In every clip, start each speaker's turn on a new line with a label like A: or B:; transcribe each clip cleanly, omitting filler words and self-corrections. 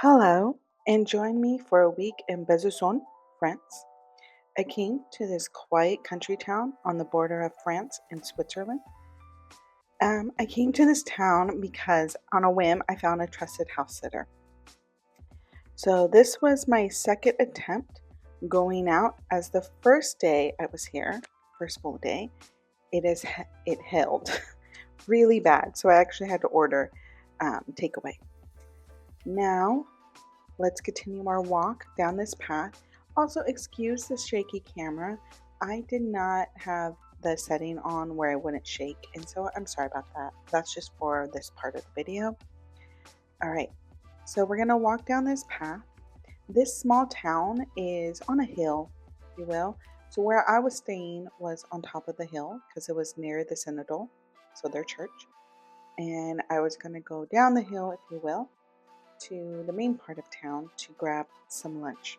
A: Hello, and join me for a week in Besançon, France. I came to this quiet country town on the border of France and Switzerland. I came to this town because, on a whim, I found a trusted house sitter. So, this was my second attempt going out, as the first day I was here, first full day, it held really bad. So, I actually had to order takeaway. Now, let's continue our walk down this path. Also, excuse the shaky camera. I did not have the setting on where I wouldn't shake, and so I'm sorry about that. That's just for this part of the video. All right, so we're gonna walk down this path. This small town is on a hill, if you will. So where I was staying was on top of the hill because it was near the Synodal, so their church. And I was gonna go down the hill, if you will, to the main part of town to grab some lunch.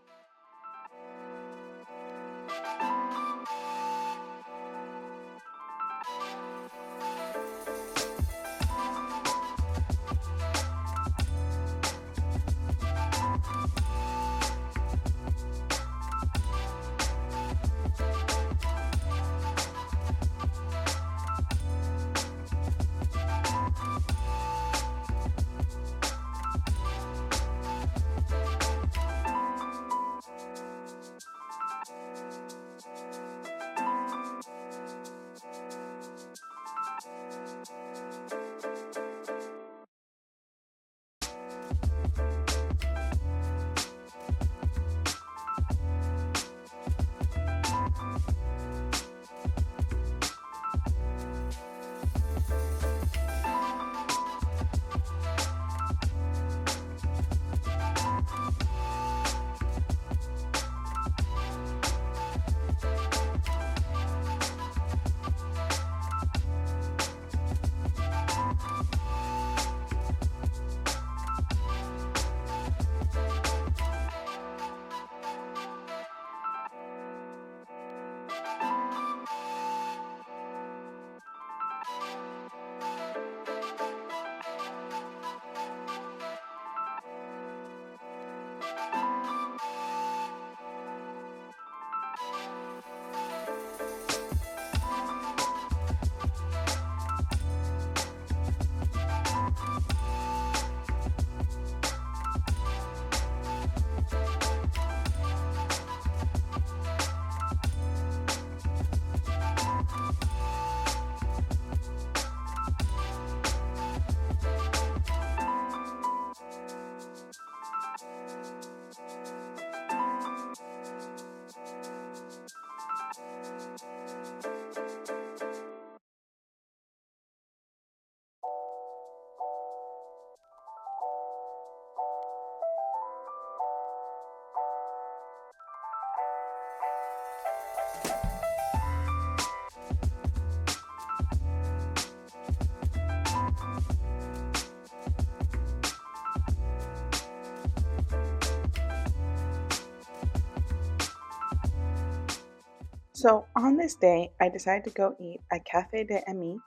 A: So on this day, I decided to go eat at Cafe de Ami.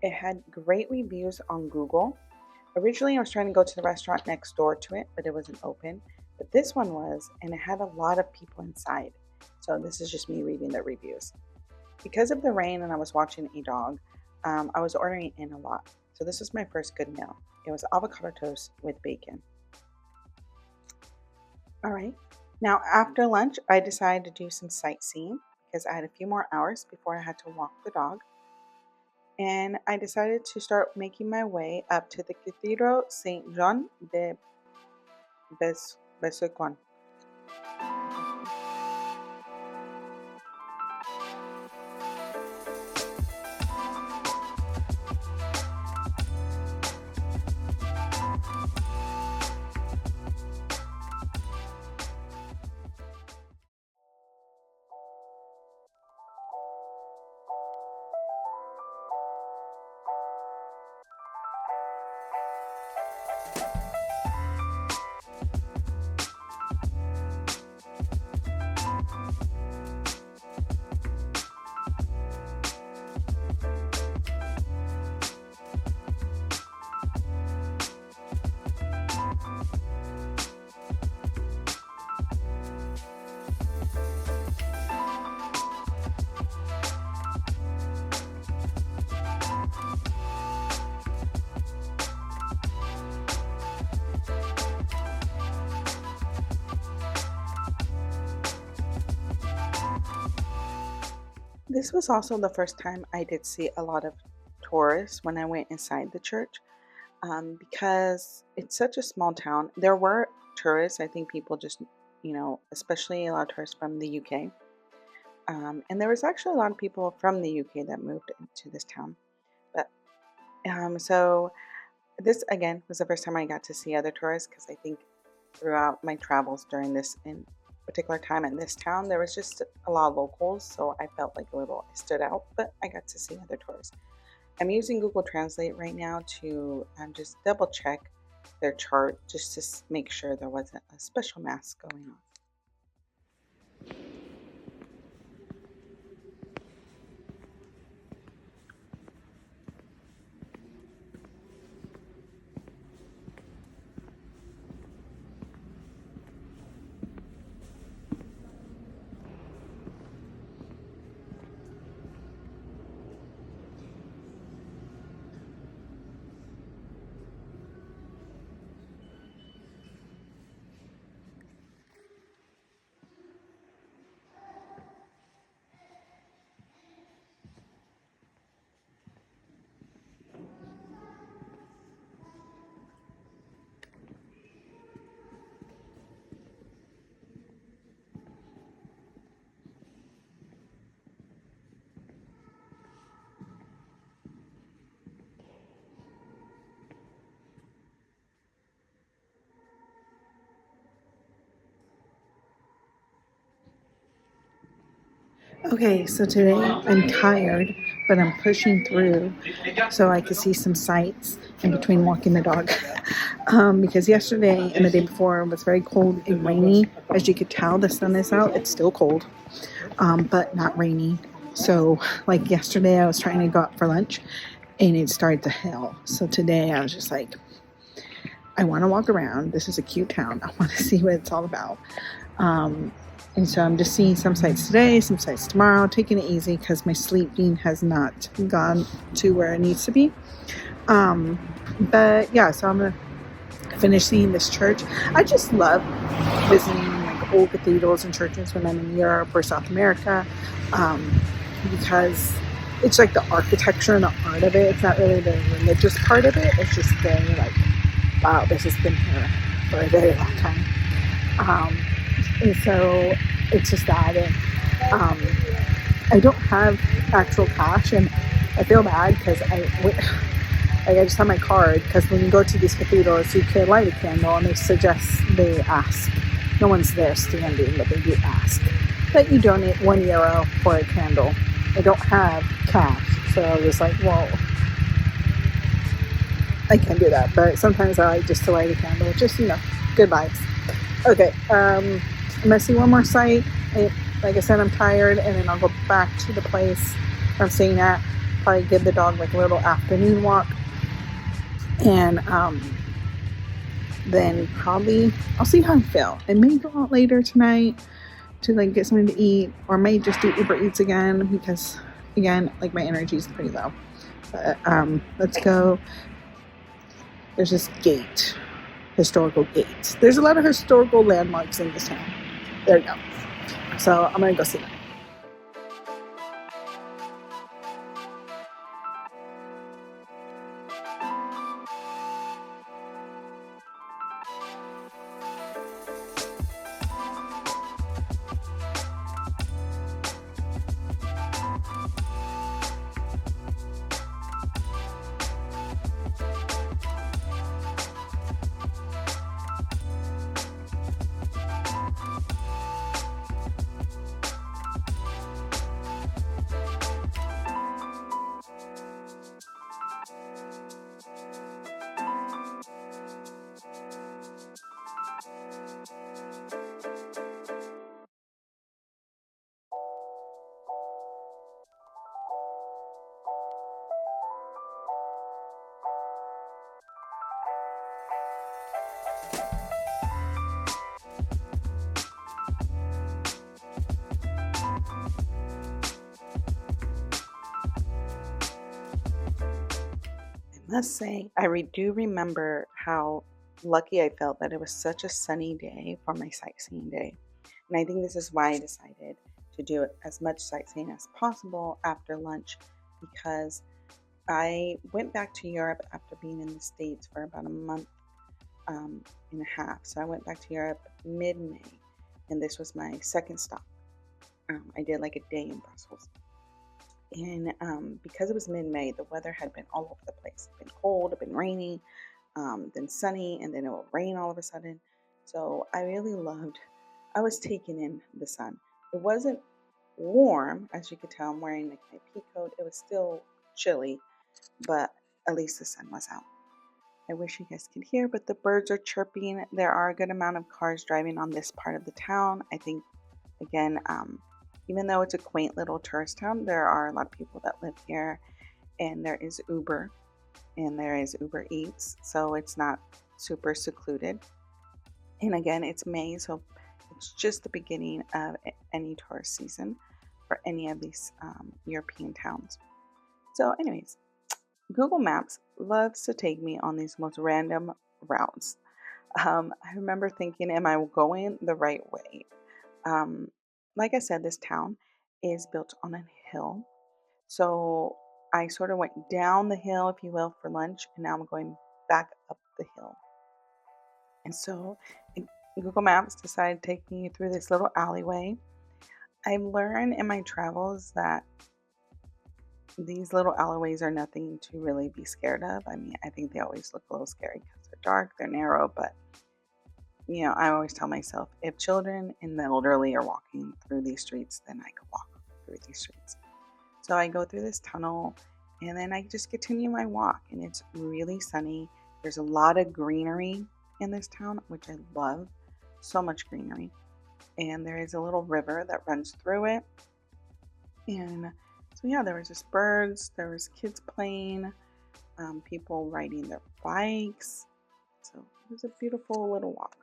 A: It had great reviews on Google. Originally, I was trying to go to the restaurant next door to it, but it wasn't open. But this one was, and it had a lot of people inside. So this is just me reading the reviews. Because of the rain and I was watching a dog, I was ordering in a lot. So this was my first good meal. It was avocado toast with bacon. All right. Now, after lunch, I decided to do some sightseeing because I had a few more hours before I had to walk the dog. And I decided to start making my way up to the Cathedral Saint Jean de Besançon. This was also the first time I did see a lot of tourists when I went inside the church, because it's such a small town. There were tourists, I think people just, especially a lot of tourists from the UK. And there was actually a lot of people from the UK that moved into this town. But so this again was the first time I got to see other tourists, because I think throughout my travels during this in particular time in this town, there was just a lot of locals, so I felt like a little I stood out, but I got to see other tourists. I'm using Google Translate right now to just double check their chart just to make sure there wasn't a special mass going on. Okay, so today I'm tired, but I'm pushing through so I could see some sights in between walking the dog. Because yesterday and the day before was very cold and rainy. As you could tell, the sun is out. It's still cold, but not rainy. So, like yesterday, I was trying to go out for lunch, and it started to hail. So today, I was just like, I want to walk around. This is a cute town. I want to see what it's all about. And so I'm just seeing some sites today, some sites tomorrow, taking it easy because my sleeping has not gone to where it needs to be. But yeah, so I'm going to finish seeing this church. I just love visiting like old cathedrals and churches when I'm in Europe or South America, because it's like the architecture and the art of it. It's not really the religious part of it. It's just very like, wow, this has been here for a very long time. And so it's just that. And I don't have actual cash, and I feel bad because I just have my card, because when you go to these cathedrals, you can light a candle, and they ask. No one's there standing, but they do ask that you donate €1 for a candle. I don't have cash, so I was like, well, I can't do that. But sometimes I like just to light a candle, just, good vibes. Okay, I'm going to see one more site. Like I said, I'm tired, and then I'll go back to the place I'm staying at. Probably give the dog like a little afternoon walk. And then probably I'll see how I feel. I may go out later tonight to like get something to eat, or may just do Uber Eats again, because again, like my energy is pretty low. But let's go. There's this gate. Historical gates. There's a lot of historical landmarks in this town. There we go. So I'm gonna go see them. Must say, I do remember how lucky I felt that it was such a sunny day for my sightseeing day. And I think this is why I decided to do as much sightseeing as possible after lunch because I went back to Europe after being in the States for about a month and a half. So I went back to Europe mid-May, and this was my second stop. I did like a day in Brussels. And because it was mid-May, the weather had been all over the place. It had been cold, it had been rainy, then sunny, and then it would rain all of a sudden. So I really I was taking in the sun. It wasn't warm, as you could tell. I'm wearing like my pea coat. It was still chilly, but at least the sun was out. I wish you guys could hear, but the birds are chirping. There are a good amount of cars driving on this part of the town. I think, again, even though it's a quaint little tourist town, there are a lot of people that live here, and there is Uber, and there is Uber Eats, so it's not super secluded. And again, it's May, so it's just the beginning of any tourist season for any of these European towns. So anyways, Google Maps loves to take me on these most random routes. I remember thinking, am I going the right way? Like I said, this town is built on a hill. So I sort of went down the hill, if you will, for lunch, and now I'm going back up the hill. And so Google Maps decided to take me through this little alleyway. I've learned in my travels that these little alleyways are nothing to really be scared of. I mean, I think they always look a little scary because they're dark, they're narrow, but I always tell myself, if children and the elderly are walking through these streets, then I could walk through these streets. So I go through this tunnel, and then I just continue my walk, and it's really sunny. There's a lot of greenery in this town, which I love. So much greenery. And there is a little river that runs through it. And so yeah, there was just birds, there was kids playing, people riding their bikes. So it was a beautiful little walk.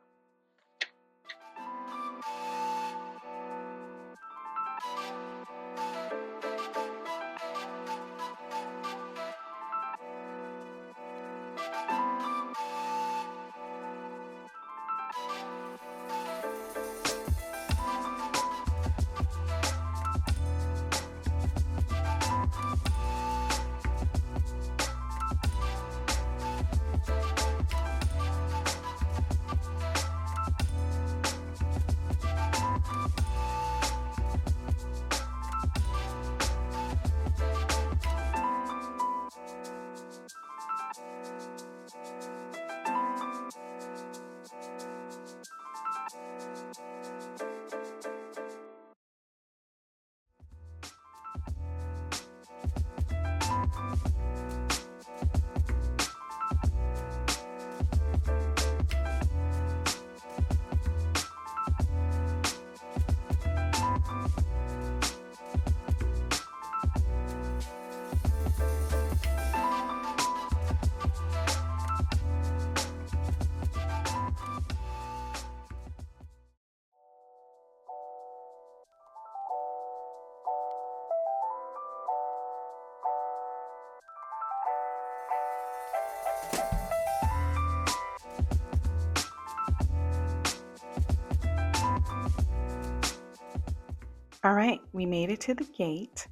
A: All right, we made it to the gate,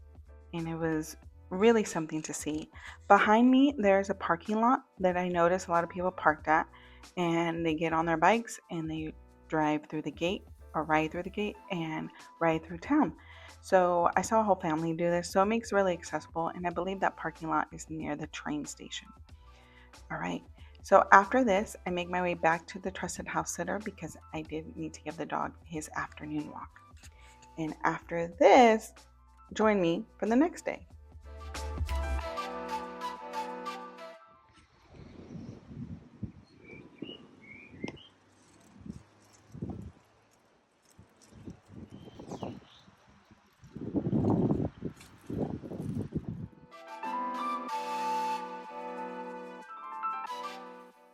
A: and it was really something to see. Behind me, there's a parking lot that I noticed a lot of people parked at, and they get on their bikes and they drive through the gate or ride through the gate and ride through town. So I saw a whole family do this, so it makes it really accessible, and I believe that parking lot is near the train station. All right, so after this, I make my way back to the trusted house sitter because I did need to give the dog his afternoon walk. And after this, join me for the next day.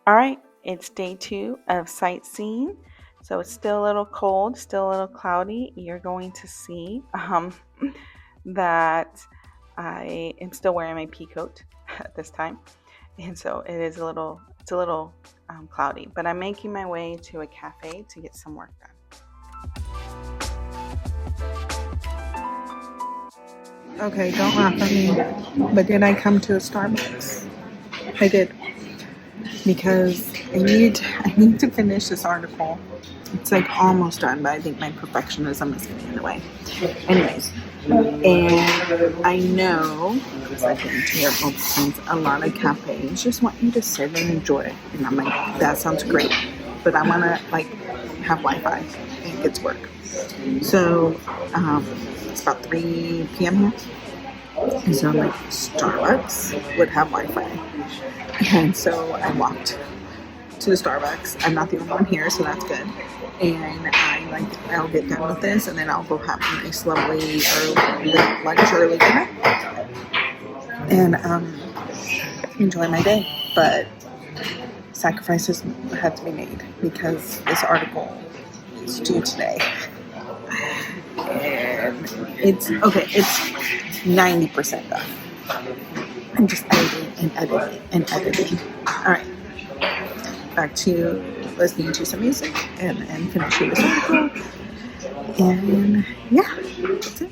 A: All right, it's day 2 of sightseeing. So it's still a little cold, still a little cloudy. You're going to see that I am still wearing my pea coat at this time. And so it's a little cloudy, but I'm making my way to a cafe to get some work done. Okay, don't laugh at me. But did I come to a Starbucks? I did. Because I need to finish this article. It's like almost done, but I think my perfectionism is getting in the way. Anyways, and I know, because I've been to your since a lot of cafes just want you to sit and enjoy it. And I'm like, that sounds great. But I want to like have Wi-Fi and get to work. So it's about 3 p.m. here. And so I'm like, Starbucks would have Wi-Fi. And so I walked to the Starbucks. I'm not the only one here, so that's good. And I'll get done with this, and then I'll go have a nice, lovely early dinner, and enjoy my day. But sacrifices had to be made because this article is due today, and it's 90% done. I'm just editing. All right. Back to listening to some music and finishing this article. And yeah, that's it.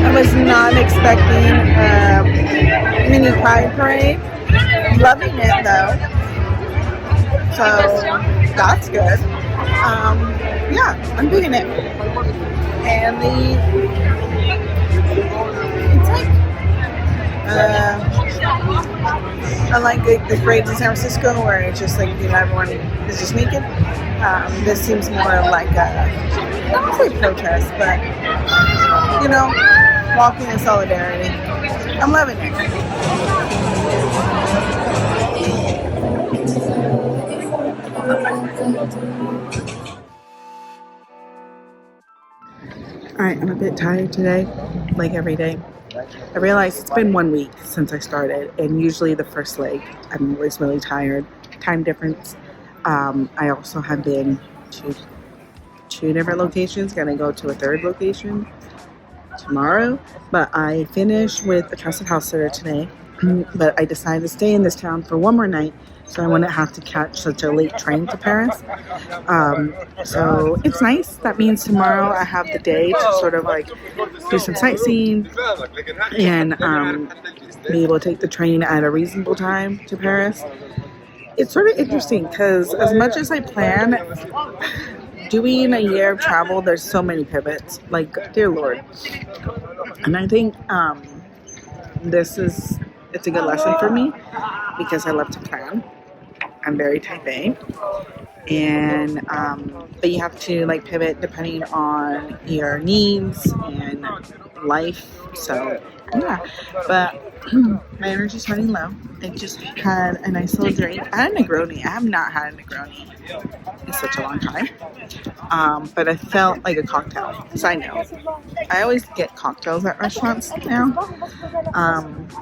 A: I was not expecting a mini pride parade. Loving it though, so that's good. Yeah, I'm digging it. And it's like I like the parades in San Francisco where it's just like, you know, everyone is just naked. This seems more like I don't say protest, but you know, walking in solidarity. I'm loving it. Alright, I'm a bit tired today, like every day. I realized it's been 1 week since I started, and usually the first leg, I'm always really tired. Time difference. I also have been to 2 different locations, gonna go to a 3rd location tomorrow, but I finished with a trusted house sitter today, but I decided to stay in this town for 1 more night so I wouldn't have to catch such a late train to Paris. So it's nice. That means tomorrow I have the day to sort of like do some sightseeing and be able to take the train at a reasonable time to Paris. It's sort of interesting because as much as I plan, doing a year of travel, there's so many pivots, like dear Lord. And I think it's a good lesson for me because I love to plan. I'm very type A, and but you have to like pivot depending on your needs and life. So yeah, but my energy's running low. I just had a nice little drink. I had a Negroni. I have not had a Negroni in such a long time, but I felt like a cocktail. Side note, I always get cocktails at restaurants now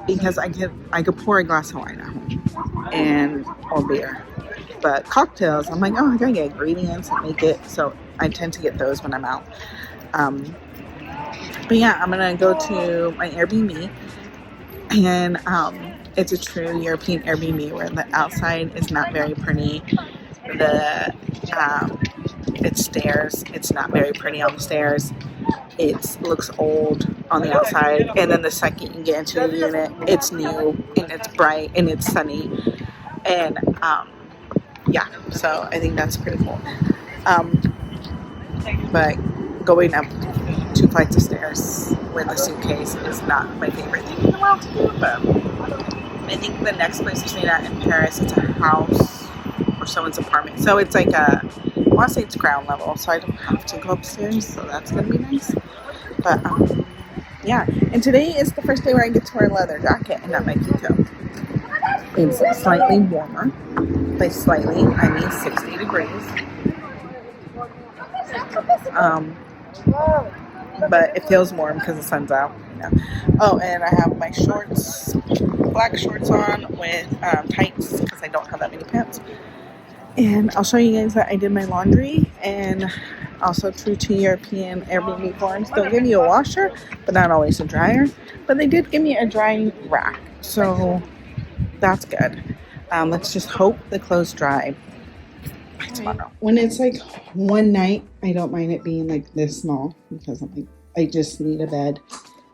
A: because I could pour a glass of wine at home or beer, but cocktails I'm like, oh, I gotta get ingredients and make it, so I tend to get those when I'm out. But yeah, I'm gonna go to my Airbnb, and it's a true European Airbnb where the outside is not very pretty. It's stairs. It's not very pretty on the stairs. It looks old on the outside, and then the second you get into the unit, it's new and it's bright and it's sunny, and yeah. So I think that's pretty cool. But going up 2 flights of stairs with a suitcase is not my favorite thing in the world to do. But I think the next place to stay at in Paris, it's a house or someone's apartment. So it's like I want to say it's ground level, so I don't have to go upstairs. So that's gonna be nice. But yeah, and today is the first day where I get to wear a leather jacket and not my kiko. It's slightly warmer. By slightly, I mean 60 degrees. But it feels warm because the sun's out. Yeah. Oh, and I have my shorts, black shorts on with tights because I don't have that many pants. And I'll show you guys that I did my laundry, and also true to European Airbnb forms, they'll give you a washer, but not always a dryer. But they did give me a drying rack, so that's good. Let's just hope the clothes dry by tomorrow. When it's like one night, I don't mind it being like this small because I'm like, I just need a bed,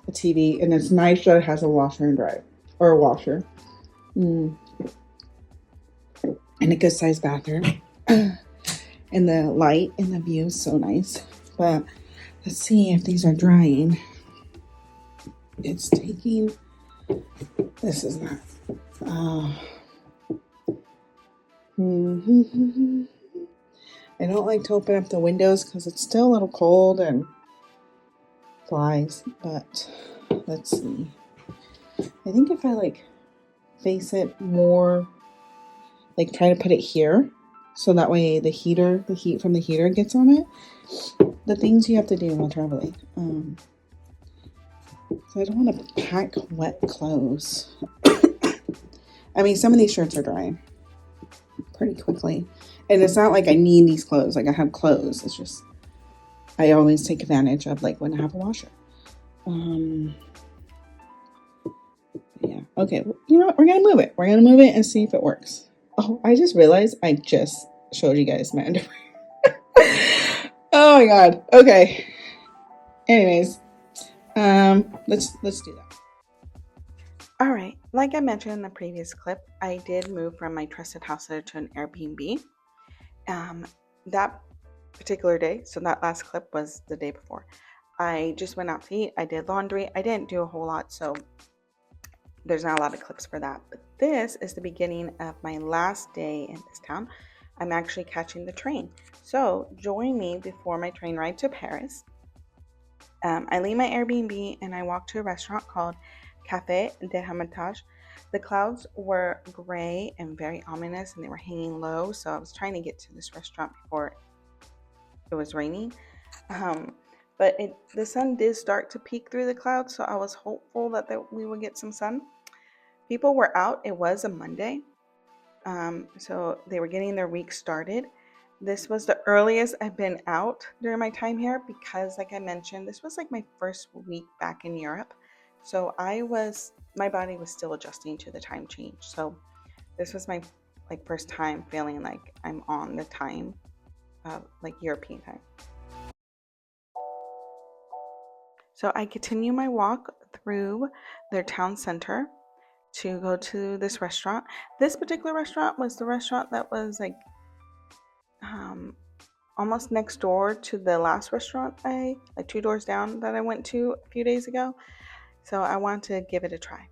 A: a TV, and it's nice that it has a washer and dryer, or a washer. And a good sized bathroom. And the light and the view is so nice. But let's see if these are drying. It's taking, this is not. I don't like to open up the windows because it's still a little cold and flies. But let's see. I think if I like face it more, like try to put it here, so that way the heat from the heater gets on it. The things you have to do while traveling. So I don't want to pack wet clothes. I mean, some of these shirts are drying pretty quickly. And it's not like I need these clothes. Like I have clothes. It's just, I always take advantage of like when I have a washer. Yeah. Okay. You know what? We're going to move it. We're going to move it and see if it works. Oh, I just realized I just showed you guys my underwear. Oh my god. Okay. Anyways, let's do that. All right. Like I mentioned in the previous clip, I did move from my trusted house sitter to an Airbnb. That particular day, so that last clip was the day before. I just went out to eat. I did laundry. I didn't do a whole lot, so there's not a lot of clips for that. But this is the beginning of my last day in this town. I'm actually catching the train. So join me before my train ride to Paris. I leave my Airbnb and I walk to a restaurant called Café de Hermitage. The clouds were gray and very ominous and they were hanging low. So I was trying to get to this restaurant before it was raining. But the sun did start to peek through the clouds. So I was hopeful that we would get some sun. People were out. It was a Monday. So they were getting their week started. This was the earliest I've been out during my time here because, like I mentioned, this was like my first week back in Europe. So my body was still adjusting to the time change. So this was my first time feeling like I'm on the time, like European time. So I continue my walk through their town center to go to this restaurant. This particular restaurant was the restaurant that was like almost next door to the last restaurant like 2 doors down that I went to a few days ago. So I want to give it a try.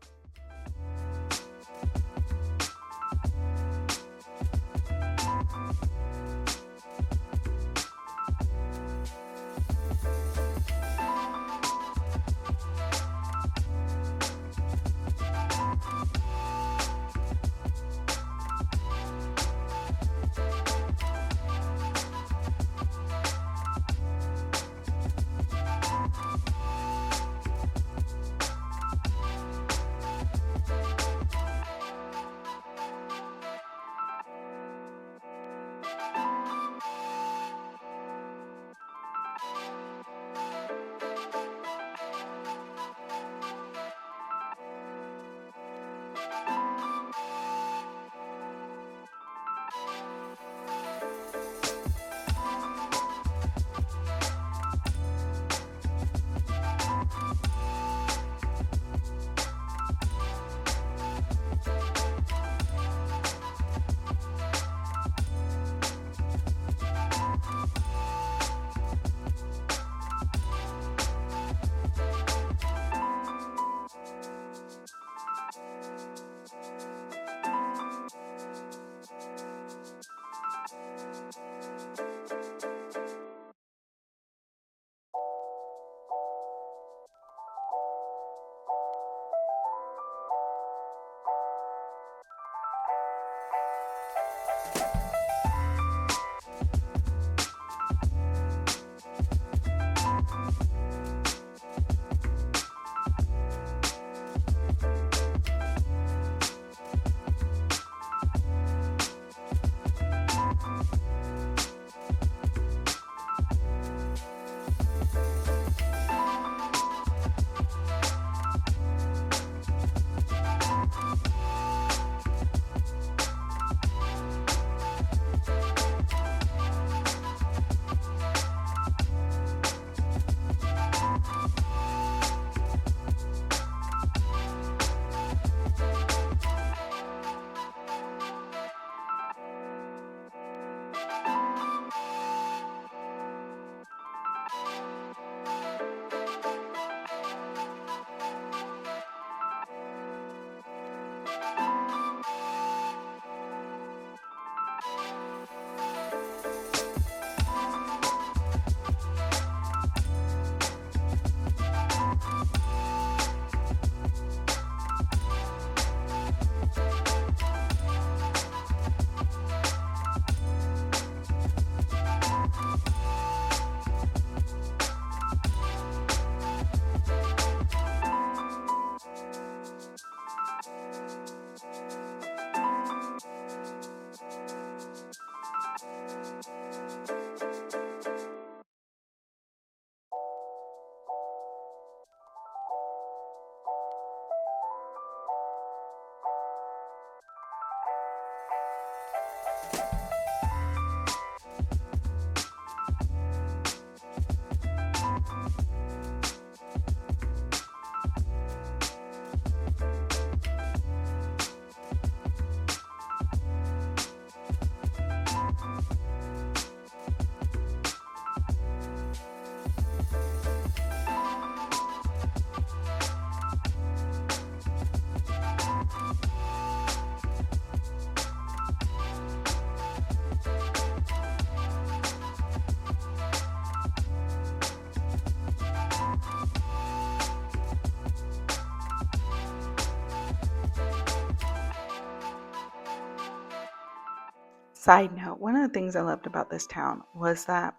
A: Side note, one of the things I loved about this town was that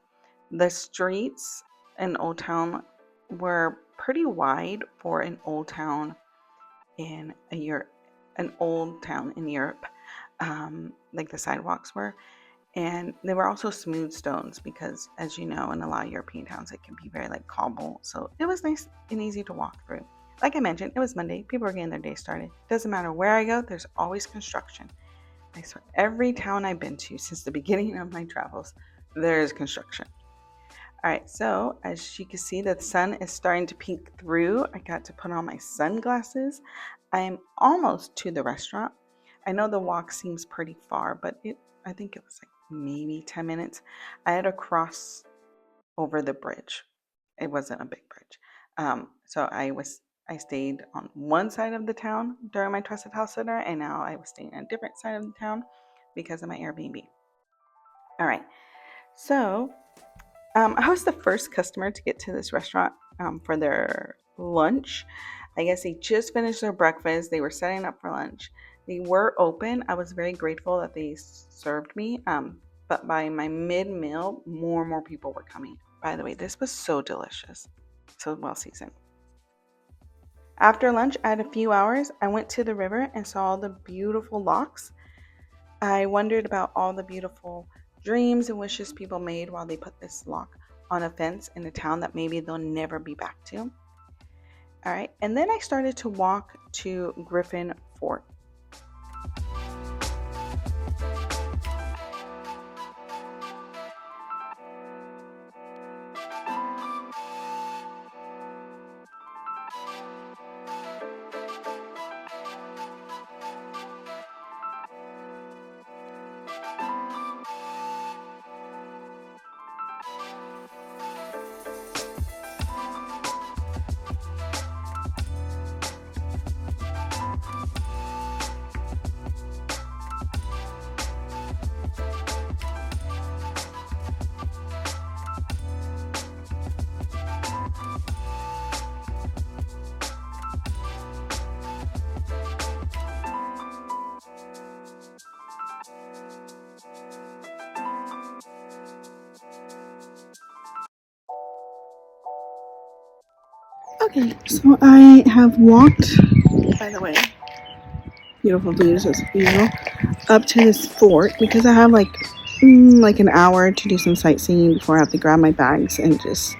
A: the streets in Old Town were pretty wide for an old town in Europe, an old town in Europe, like the sidewalks were. And they were also smooth stones because, as you know, in a lot of European towns, it can be very like cobble. So it was nice and easy to walk through. Like I mentioned, it was Monday. People were getting their day started. Doesn't matter where I go, there's always construction. I swear, every town I've been to since the beginning of my travels, there is construction. All right, so as you can see, the sun is starting to peek through. I got to put on my sunglasses. I'm almost to the restaurant. I know the walk seems pretty far, but I think it was like maybe 10 minutes. I had to cross over the bridge. It wasn't a big bridge. So I stayed on one side of the town during my trusted house sitter, and now I was staying on a different side of the town because of my Airbnb. All right, so I was the first customer to get to this restaurant for their lunch. I guess they just finished their breakfast. They were setting up for lunch. They were open. I was very grateful that they served me. But by my mid-meal, more and more people were coming. By the way, this was so delicious. So well seasoned. After lunch, I had a few hours. I went to the river and saw all the beautiful locks. I wondered about all the beautiful dreams and wishes people made while they put this lock on a fence in a town that maybe they'll never be back to. All right, and then I started to walk to Griffin Fort. Okay, so I have walked, by the way, beautiful views as usual, up to this fort because I have like an hour to do some sightseeing before I have to grab my bags, and just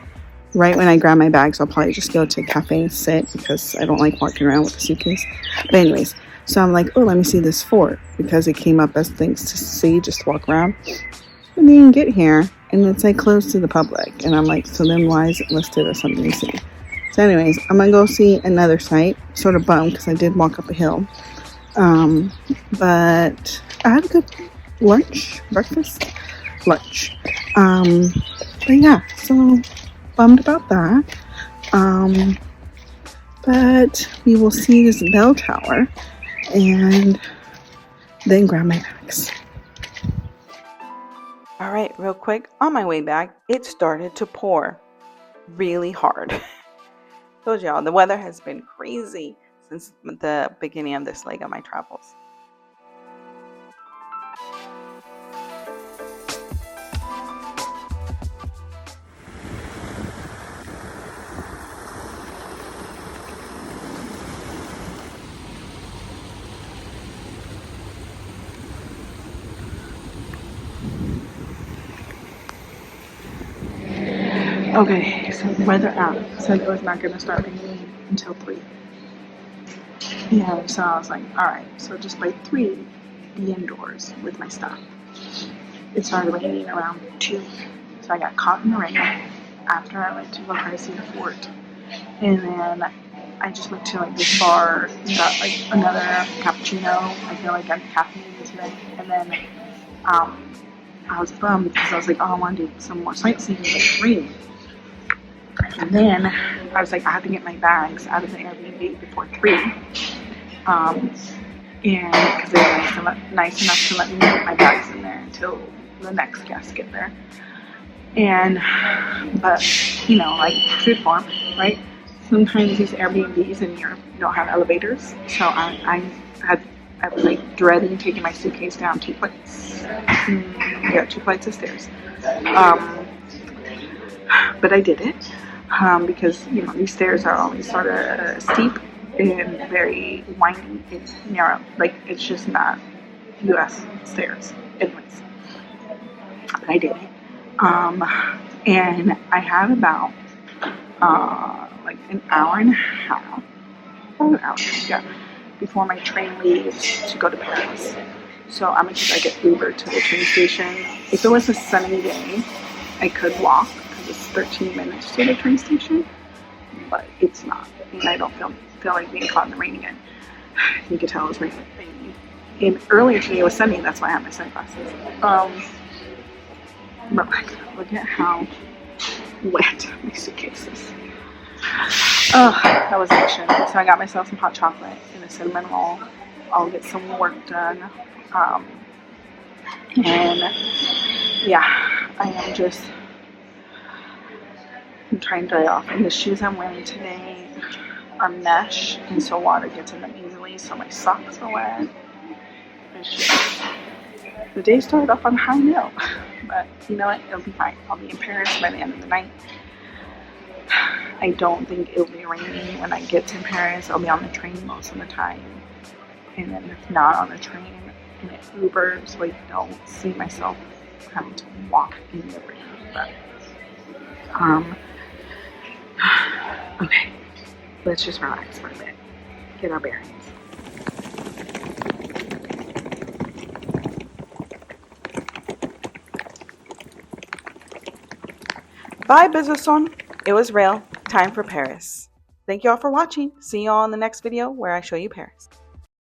A: right when I grab my bags, I'll probably just go to a cafe and sit because I don't like walking around with a suitcase. But anyways, so I'm like, oh, let me see this fort because it came up as things to see, just to walk around. And then get here, and it's like closed to the public, and I'm like, so then why is it listed as something to see? So anyways, I'm gonna go see another site. Sort of bummed because I did walk up a hill. But I had a good lunch. But yeah, so bummed about that. But we will see this bell tower and then grab my bags. All right, real quick, on my way back, it started to pour really hard. Told y'all, the weather has been crazy since the beginning of this leg of my travels. Okay, so the weather app said it was not going to start raining until 3. Yeah, so I was like, alright, so just by 3, be indoors with my stuff. It started raining around 2, so I got caught in the rain after I went to look to see the fort. And then I just went to like this bar and got like another cappuccino. I feel like I'm caffeinated today. And then I was bummed because I was like, oh, I want to do some more sightseeing, but it's raining. And then I was like, I have to get my bags out of the Airbnb before 3. And because they were nice enough to let me put my bags in there until the next guests get there. But, you know, like true form, right? Sometimes these Airbnbs in Europe don't have elevators. So I had I was like dreading taking my suitcase down 2 flights. Yeah, 2 flights of stairs. Um, but I did it because these stairs are always sort of steep and very windy and narrow. Like it's just not U.S. stairs, anyways. But I did it, and I had about like an hour and a half, yeah, before my train leaves to go to Paris. So I'm gonna get Uber to the train station. If it was a sunny day, I could walk because it's 13 minutes to the train station, but it's not, and I don't feel like being caught in the rain again. You could tell it was raining. And earlier today it was sunny, that's why I have my sunglasses. But look at how wet my suitcase is. Oh, that was action. So I got myself some hot chocolate and a cinnamon roll. I'll get some work done. And yeah, I'm trying to dry off. And the shoes I'm wearing today are mesh, and so water gets in them easily, so my socks are wet. The day started off on a high note, but you know what? It'll be fine. I'll be in Paris by the end of the night. I don't think it'll be raining when I get to Paris. I'll be on the train most of the time, and then if not on the train, in an Uber, so I don't see myself having to walk in the rain. But okay, let's just relax for a bit, get our bearings. Bye, Besançon. It was real. Time for Paris. Thank you all for watching. See you all in the next video where I show you Paris.